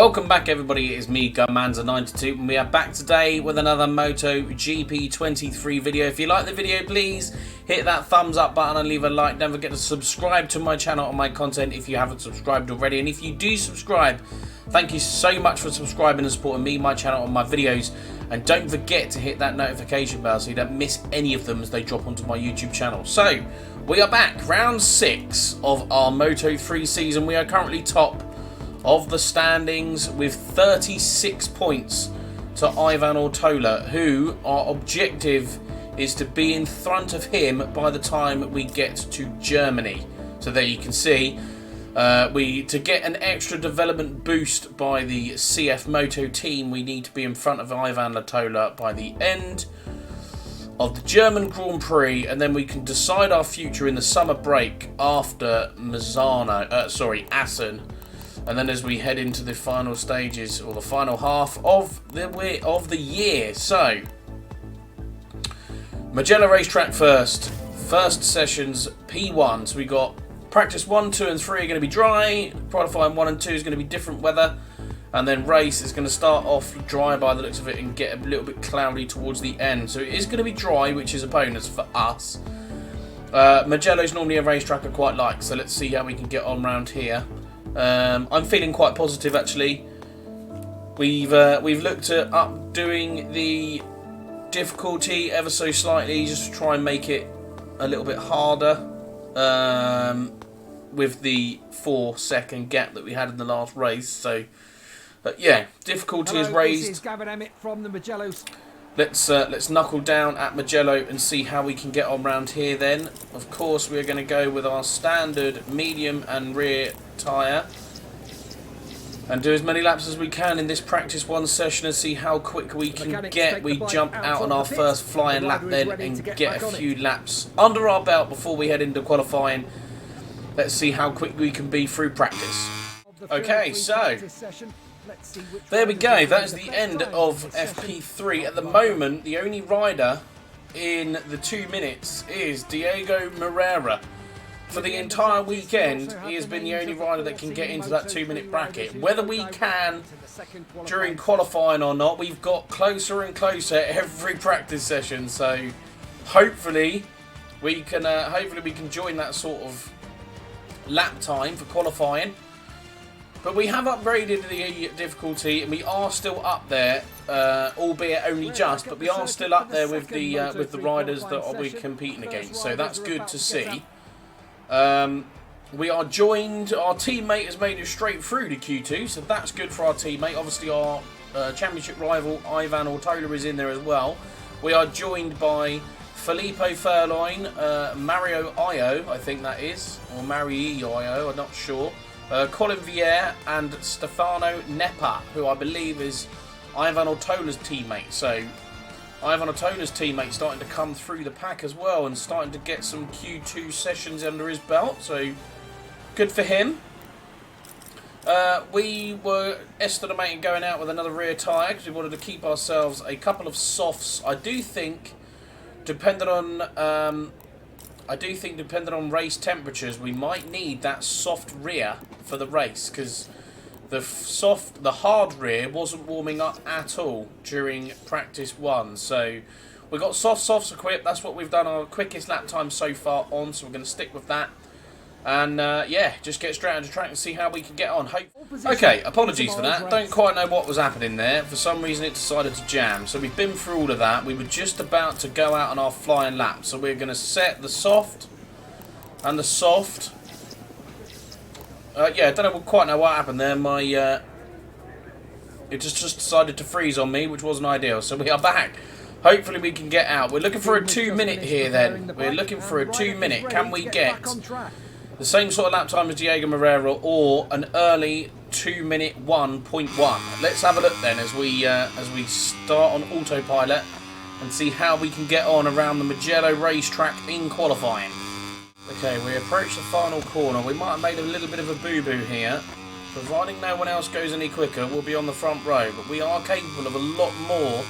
Welcome back everybody, it is me Gunmanza92 and we are back today with another MotoGP 23 video. If you like the video, please hit that thumbs up button and leave a like. Don't forget to subscribe to my channel and my content if you haven't subscribed already. And if you do subscribe, thank you so much for subscribing and supporting me, my channel and my videos. And don't forget to hit that notification bell so you don't miss any of them as they drop onto my YouTube channel. So, we are back, round 6 of our Moto 3 season. We are currently top of the standings with 36 points to Ivan Ortola, who our objective is to be in front of him by the time we get to Germany. So there you can see, to get an extra development boost by the CFMOTO team, we need to be in front of Ivan Ortola by the end of the German Grand Prix, and then we can decide our future in the summer break after Assen. And then as we head into the final stages, or the final half of the year. So, Mugello racetrack first sessions P1. So we got practice 1, 2 and 3 are going to be dry. Qualifying 1 and 2 is going to be different weather. And then race is going to start off dry by the looks of it and get a little bit cloudy towards the end. So it is going to be dry, which is a bonus for us. Mugello is normally a racetrack I quite like. So let's see how we can get on around here. I'm feeling quite positive actually. We've looked at doing the difficulty ever so slightly just to try and make it a little bit harder with the 4-second gap that we had in the last race. So, yeah, difficulty is raised. This is Gavin Emmett from the Mugello's. Let's knuckle down at Mugello and see how we can get on round here then. Of course, we're going to go with our standard medium and rear tyre and do as many laps as we can in this practice 1 session and see how quick we can get. We jump out on our first flying lap then and get a few laps under our belt before we head into qualifying. Let's see how quick we can be through practice. Okay, so there we go, that is the end of FP3. At the moment, the only rider in the 2 minutes is Diego Moreira. For the entire weekend, he has been the only rider that can get into that 2-minute bracket. Whether we can during qualifying or not, we've got closer and closer every practice session. So hopefully we can join that sort of lap time for qualifying. But we have upgraded the difficulty, and we are still up there, albeit only just. But we are still up there with the riders that we're competing against. So that's good to see. We are joined. Our teammate has made it straight through to Q2, so that's good for our teammate. Obviously, our championship rival Ivan Ortola is in there as well. We are joined by Filippo Furloin, Mario Io, I think that is, or Mario Io, I'm not sure. Colin Vier and Stefano Nepa, who I believe is Ivan Ortola's teammate. So Ivan Ortola's teammate starting to come through the pack as well and starting to get some Q2 sessions under his belt. So good for him. We were estimating going out with another rear tyre because we wanted to keep ourselves a couple of softs. I do think, depending on race temperatures, we might need that soft rear for the race, because the hard rear wasn't warming up at all during practice 1. So we've got softs equipped. That's what we've done our quickest lap time so far on, so we're going to stick with that. And yeah, just get straight onto track and see how we can get on. Okay, apologies for that. Don't quite know what was happening there. For some reason it decided to jam. So we've been through all of that. We were just about to go out on our flying lap. So we're going to set the soft and the soft. Yeah, I don't quite know what happened there. It just decided to freeze on me, which wasn't ideal. So we are back. Hopefully we can get out. We're looking for a 2-minute here then. We're looking for a 2-minute. Can we get the same sort of lap time as Diego Moreira or an early 2-minute 1.1? Let's have a look then as we start on autopilot and see how we can get on around the Mugello racetrack in qualifying. Okay, we approach the final corner. We might have made a little bit of a boo-boo here. Providing no one else goes any quicker, we'll be on the front row. But we are capable of a lot more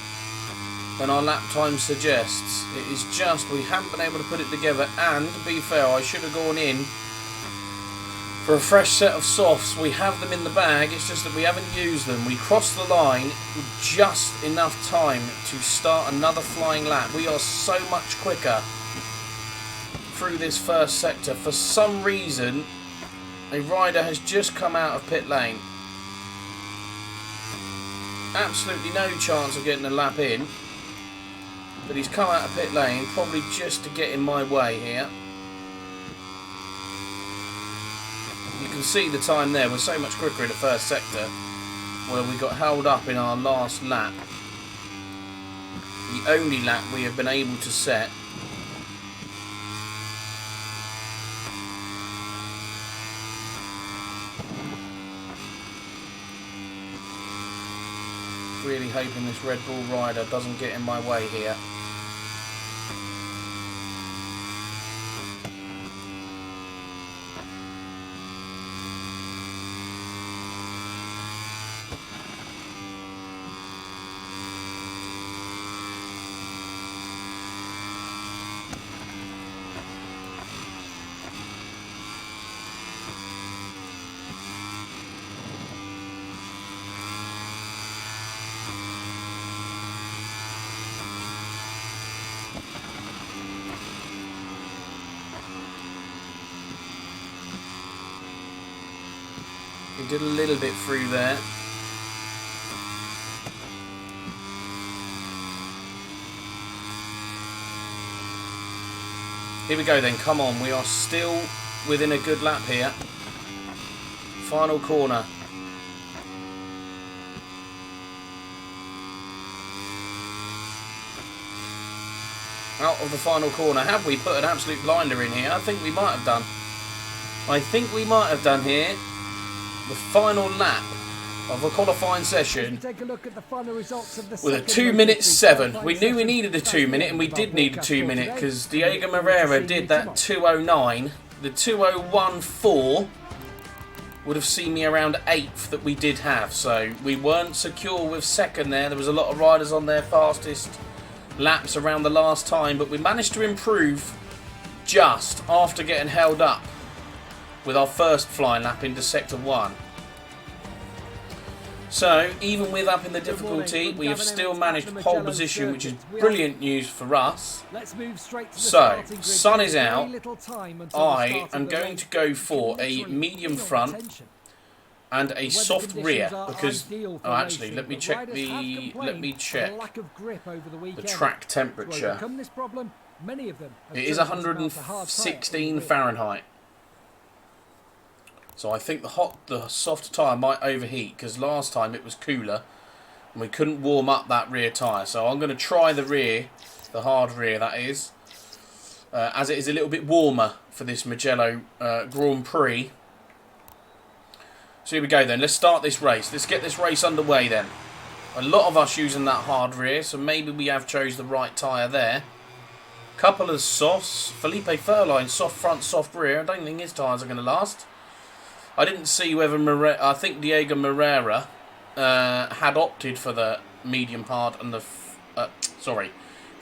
than our lap time suggests. It is just we haven't been able to put it together. And, to be fair, I should have gone in for a fresh set of softs. We have them in the bag, it's just that we haven't used them. We crossed the line with just enough time to start another flying lap. We are so much quicker through this first sector. For some reason, a rider has just come out of pit lane. Absolutely no chance of getting a lap in, but he's come out of pit lane, probably just to get in my way here. You can see the time there, we're so much quicker in the first sector, where we got held up in our last lap. The only lap we have been able to set. Really hoping this Red Bull rider doesn't get in my way here. He did a little bit through there. Here we go then, come on, we are still within a good lap here. Final corner. Out of the final corner. Have we put an absolute blinder in here? I think we might have done. I think we might have done here. The final lap of a qualifying session Take a look at the final results of the with a second 2 minutes 7. qualifying We knew we session. needed a 2 minute, and we did need a 2 minute because Diego Moreira did that 2:09. The 2:01.4 would have seen me around 8th that we did have, so we weren't secure with second there. There was a lot of riders on their fastest laps around the last time, but we managed to improve just after getting held up with our first flying lap into Sector 1. So, even with up in the difficulty, we have still managed pole position, which is brilliant news for us. Let's move straight to the So, starting grid. sun is Very out. little time until the I start am of the going race. to go for a Literally medium pure front attention. and a Weather soft conditions rear are because ideal for actually racing, let me but check riders the have complained of a lack of grip over the the weekend. track To temperature. overcome this problem, many of them have It is chosen to mount a hard tyre in 116 the rear. Fahrenheit. So I think the soft tyre might overheat because last time it was cooler and we couldn't warm up that rear tyre. So I'm going to try the rear, the hard rear that is, as it is a little bit warmer for this Mugello Grand Prix. So here we go then, let's start this race. Let's get this race underway then. A lot of us using that hard rear, so maybe we have chose the right tyre there. Couple of softs. Felipe Furline, soft front, soft rear. I don't think his tyres are going to last. I didn't see whether I think Diego Moreira had opted for the medium hard and the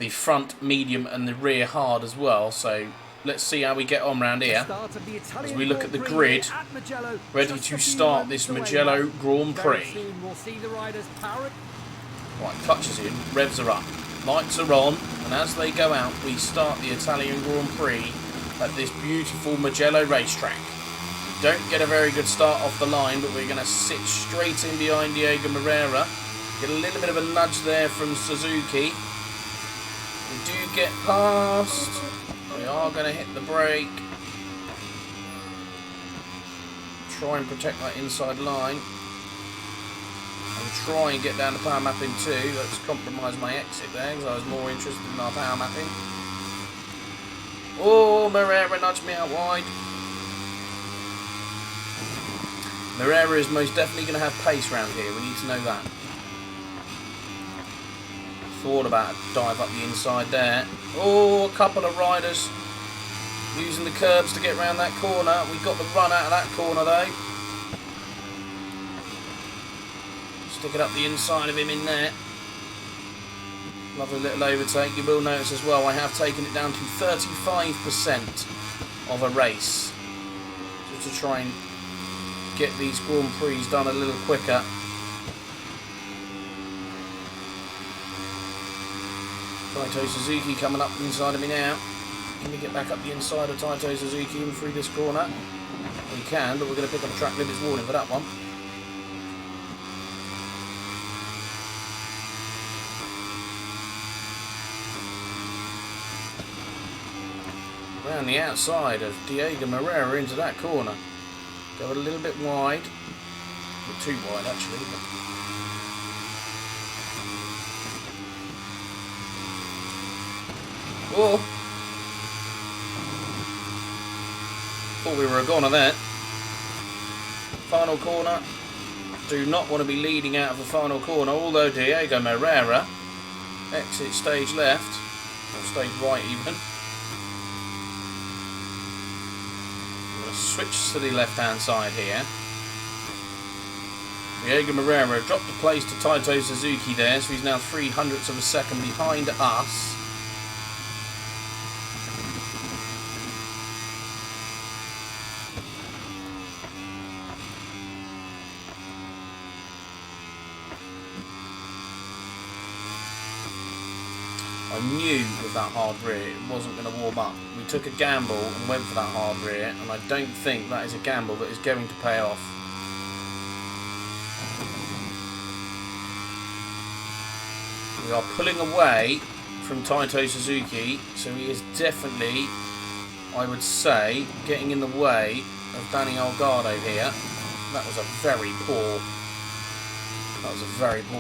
front medium and the rear hard as well. So let's see how we get on round here as we look at the grid, ready to start this Mugello Grand Prix. Right, clutches in, revs are up, lights are on, and as they go out, we start the Italian Grand Prix at this beautiful Mugello racetrack. Don't get a very good start off the line, but we're going to sit straight in behind Diego Moreira. Get a little bit of a nudge there from Suzuki. We do get past. We are going to hit the brake. Try and protect that inside line. And try and get down to power mapping too. Let's compromise my exit there because I was more interested in our power mapping. Oh, Moreira nudged me out wide. Moreira is most definitely going to have pace round here. We need to know that. Thought about a dive up the inside there. Oh, a couple of riders using the curbs to get round that corner. We got the run out of that corner though. Stick it up the inside of him in there. Lovely little overtake. You will notice as well I have taken it down to 35% of a race. Just to try and get these Grand Prix done a little quicker. Taito Suzuki coming up inside of me now. Can we get back up the inside of Taito Suzuki and through this corner? We can, but we're going to pick up a track limits warning for that one. Around the outside of Diego Moreira into that corner. Go a little bit wide. Or too wide actually. Oh! Thought we were a goner there. Final corner. Do not want to be leading out of the final corner, although Diego Moreira exit stage left, or stage right even. I'm going to switch to the left hand side here. Diego Moreira dropped a place to Taito Suzuki there, so he's now 0.03 of a second behind us. I knew with that hard rear it wasn't going to warm up. We took a gamble and went for that hard rear, and I don't think that is a gamble that is going to pay off. We are pulling away from Taito Suzuki, so he is definitely, I would say, getting in the way of Danny Olgado here. That was a very poor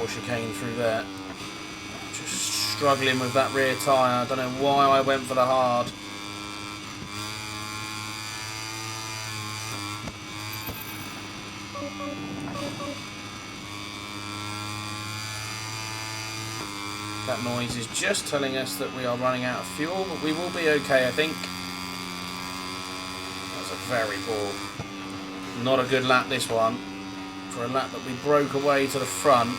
chicane through there. Just struggling with that rear tyre. I don't know why I went for the hard. That noise is just telling us that we are running out of fuel, but we will be okay, I think. That was a very poor. Not a good lap, this one. For a lap that we broke away to the front.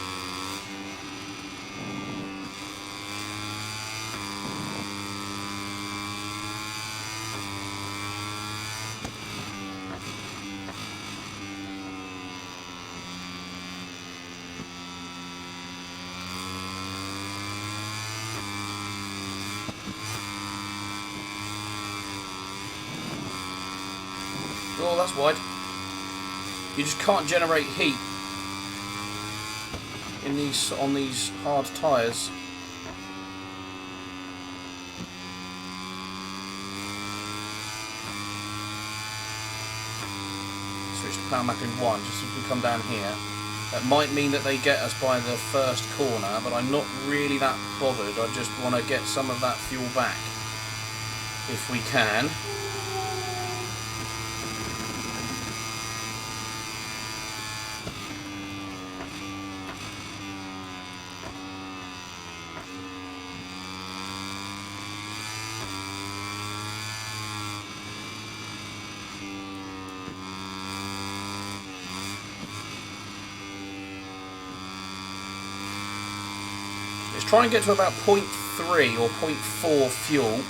Oh, that's wide. You just can't generate heat in these on these hard tyres. Switch to power mapping 1, just if we come down here. That might mean that they get us by the first corner, but I'm not really that bothered. I just want to get some of that fuel back if we can. Let's try and get to about 0.3 or 0.4 fuel.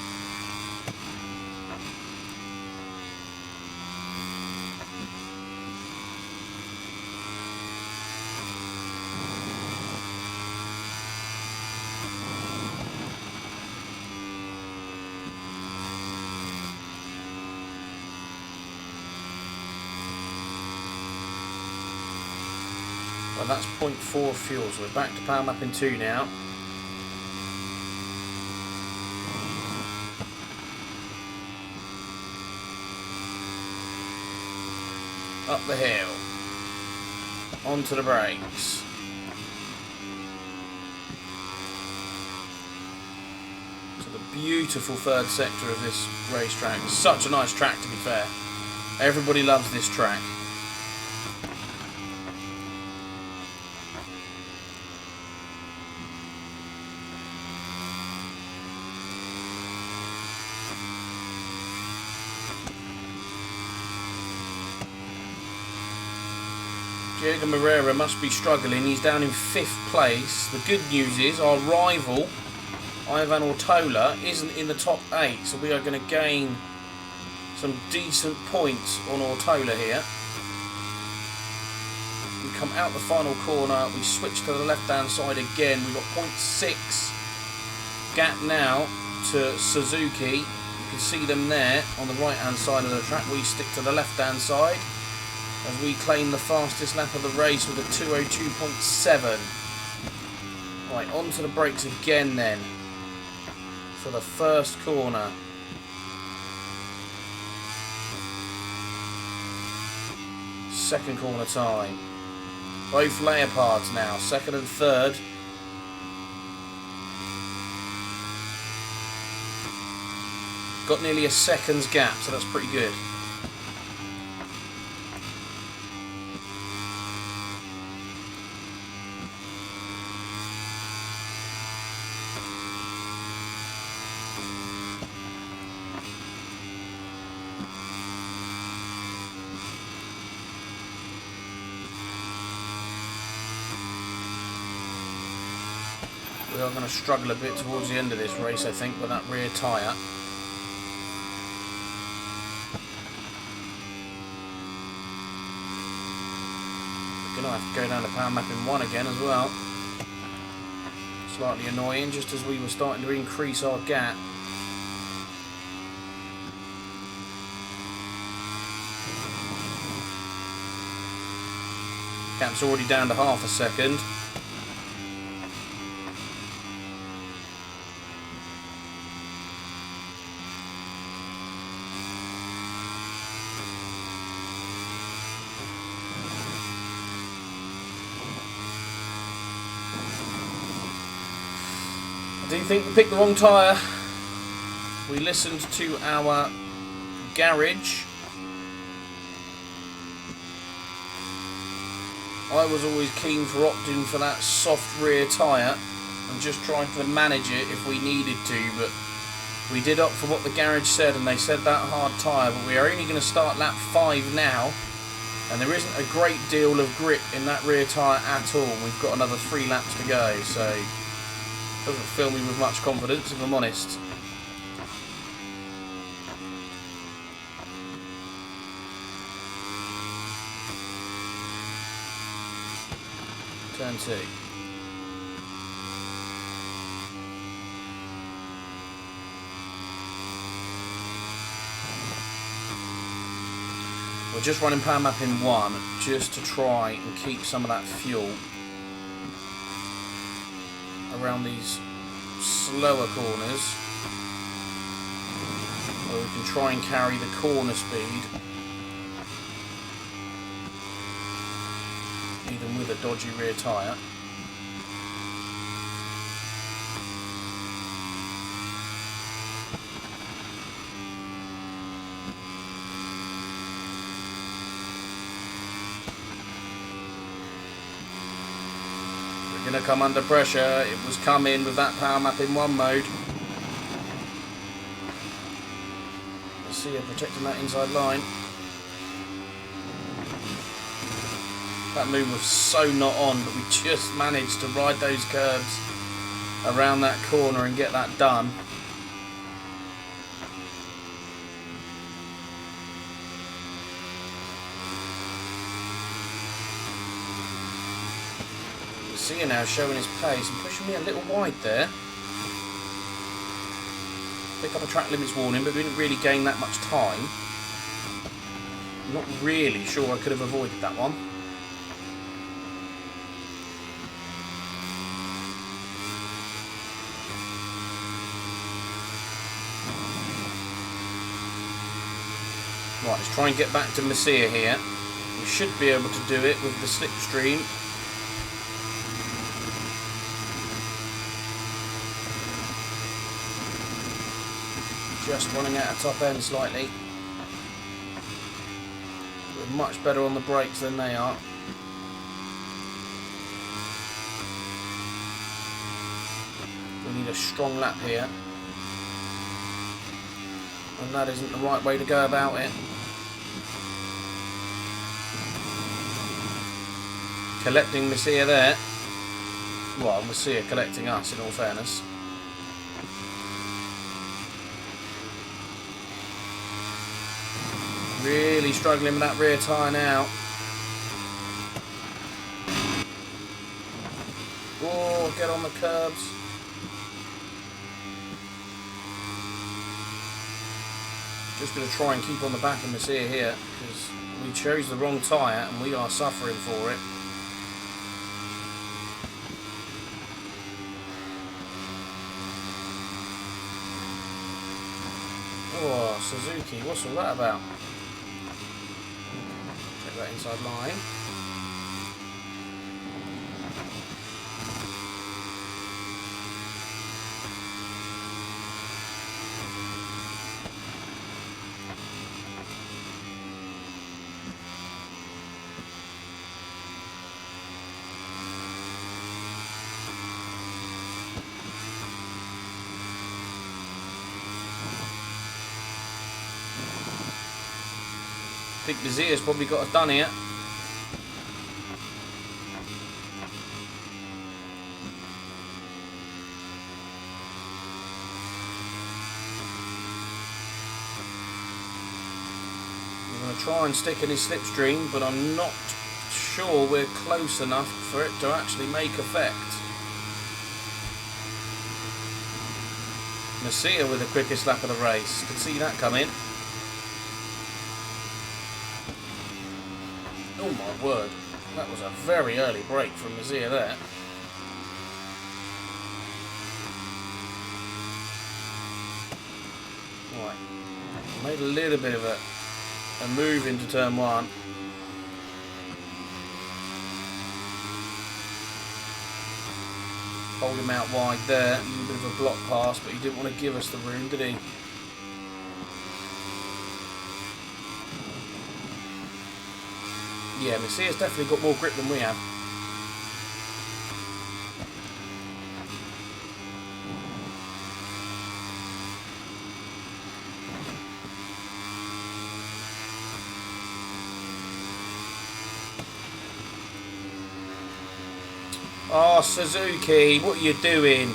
Well, that's 0.4 fuel, so we're back to power mapping 2 now. Up the hill, onto the brakes. To the beautiful third sector of this racetrack. It's such a nice track, to be fair. Everybody loves this track. Diego Moreira must be struggling. He's down in 5th place. The good news is our rival, Ivan Ortola, isn't in the top 8, so we are going to gain some decent points on Ortola here. come out the final corner, we switch to the left-hand side again. We've got 0.6 gap now to Suzuki. You can see them there on the right-hand side of the track. We stick to the left-hand side as we claim the fastest lap of the race with a 2:02.7. Right, onto the brakes again then for the first corner. Second corner time. Both leopards now, second and third. Got nearly a second's gap, so that's pretty good. We are going to struggle a bit towards the end of this race, I think, with that rear tyre. We're going to have to go down to power mapping 1 again as well. Slightly annoying, just as we were starting to increase our gap. Gap's already down to half a second. I do think we picked the wrong tyre. We listened to our garage. I was always keen for opting for that soft rear tyre and just trying to manage it if we needed to, but we did opt for what the garage said, and they said that hard tyre, but we are only going to start lap 5 now, and there isn't a great deal of grip in that rear tyre at all. We've got another 3 laps to go, so doesn't fill me with much confidence, if I'm honest. Turn 2. We're just running power mapping 1 just to try and keep some of that fuel around these slower corners, where we can try and carry the corner speed even with a dodgy rear tyre. Going to come under pressure. It was coming with that power mapping 1 mode. You see her protecting that inside line. That move was so not on, but we just managed to ride those curves around that corner and get that done. See you now showing his pace and pushing me a little wide there. Pick up a track limits warning, but we didn't really gain that much time. I'm not really sure I could have avoided that one. Right, let's try and get back to Messier here. We should be able to do it with the slipstream. Just running out of top end slightly. We're much better on the brakes than they are. We need a strong lap here, and that isn't the right way to go about it. Collecting Messier there. Well, Messier collecting us, in all fairness. Really struggling with that rear tyre now. Oh, get on the curbs. Just going to try and keep on the back of Messier here, because we chose the wrong tyre and we are suffering for it. Oh, Suzuki, what's all that about? Check that inside line. I think Mazier's probably got us done here. We're going to try and stick in his slipstream, but I'm not sure we're close enough for it to actually make effect. Messier with the quickest lap of the race. Could see that coming. Oh my word, that was a very early break from Messier there. Right, made a little bit of a move into turn one. Hold him out wide there, a little bit of a block pass, but he didn't want to give us the room, did he? Yeah, Messier's definitely got more grip than we have. Oh, Suzuki, what are you doing?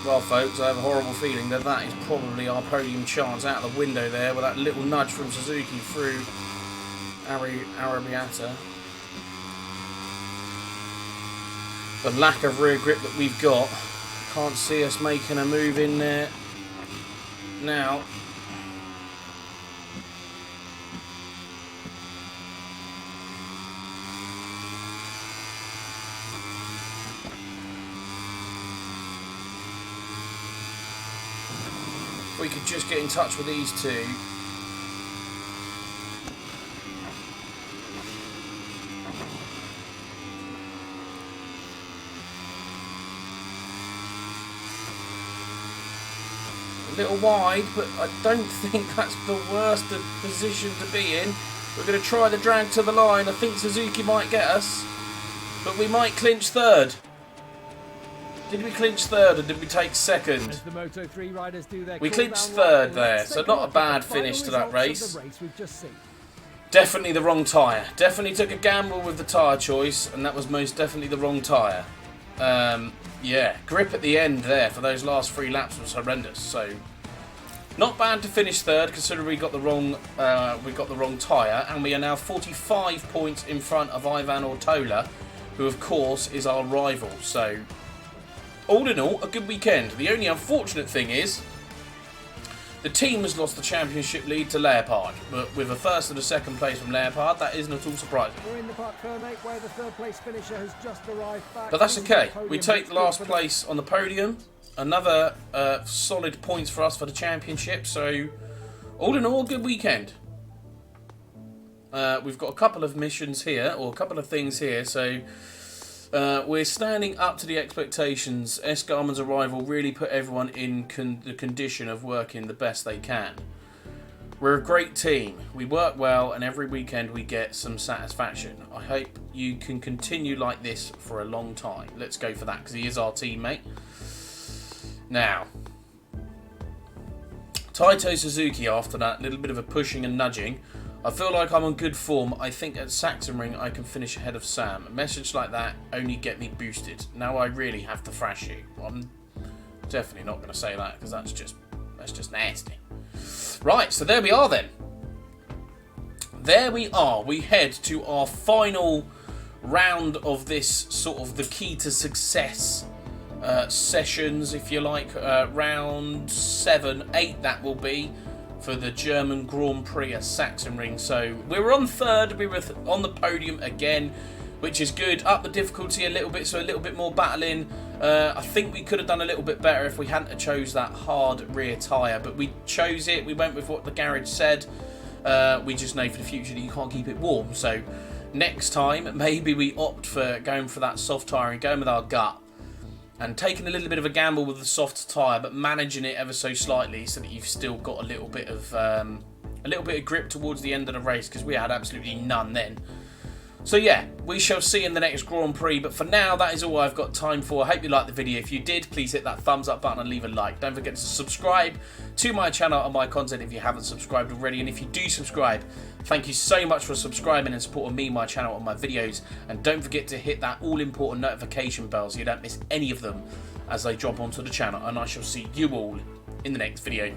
Well, folks, I have a horrible feeling that that is probably our podium chance out the window there with that little nudge from Suzuki through Arrabbiata. The lack of rear grip that we've got. Can't see us making a move in there now. We could just get in touch with these two. A little wide, but I don't think that's the worst position to be in. We're going to try the drag to the line. I think Suzuki might get us, but we might clinch third. Did we clinch third or did we take second? As the Moto 3 riders do their we clinched third there, so not a bad finish to that race. Definitely the wrong tyre. Definitely took a gamble with the tyre choice, and that was most definitely the wrong tyre. Yeah, grip at the end there for those last 3 laps was horrendous. So not bad to finish third, considering we got the wrong tyre, and we are now 45 points in front of Ivan Ortola, who of course is our rival. So all in all, a good weekend. The only unfortunate thing is the team has lost the championship lead to Leopard, but with a first and a second place from Leopard, that isn't at all surprising. We're in the Park Fermate, where the third place finisher has just arrived back. But that's okay. We take the last place on the podium. Another solid points for us for the championship. So all in all, good weekend. We've got a couple of missions here, or a couple of things here. So we're standing up to the expectations. S. Garman's arrival really put everyone in the condition of working the best they can. We're a great team. We work well, and every weekend we get some satisfaction. I hope you can continue like this for a long time. Let's go for that, because he is our teammate. Now, Taito Suzuki, after that little bit of a pushing and nudging, I feel like I'm on good form. I think at Sachsenring I can finish ahead of Sam. A message like that only get me boosted. Now I really have to thrash you. Well, I'm definitely not going to say that, because that's just nasty. Right, so there we are then. there we are. We head to our final round of this sort of the key to success sessions, if you like. Round 7, 8 that will be for the German Grand Prix at Sachsenring. So we were on third, we were on the podium again, which is good. Up the difficulty a little bit, so a little bit more battling. I think we could have done a little bit better if we hadn't chose that hard rear tyre, but we chose it. We went with what the garage said. We just know for the future that you can't keep it warm. So next time, maybe we opt for going for that soft tyre and going with our gut and taking a little bit of a gamble with the soft tyre, but managing it ever so slightly so that you've still got a little bit of grip towards the end of the race, because we had absolutely none then. So yeah, we shall see in the next Grand Prix, but for now, that is all I've got time for. I hope you liked the video. If you did, please hit that thumbs up button and leave a like. Don't forget to subscribe to my channel and my content if you haven't subscribed already. And if you do subscribe, thank you so much for subscribing and supporting me, my channel, and my videos. And don't forget to hit that all-important notification bell so you don't miss any of them as they drop onto the channel. And I shall see you all in the next video.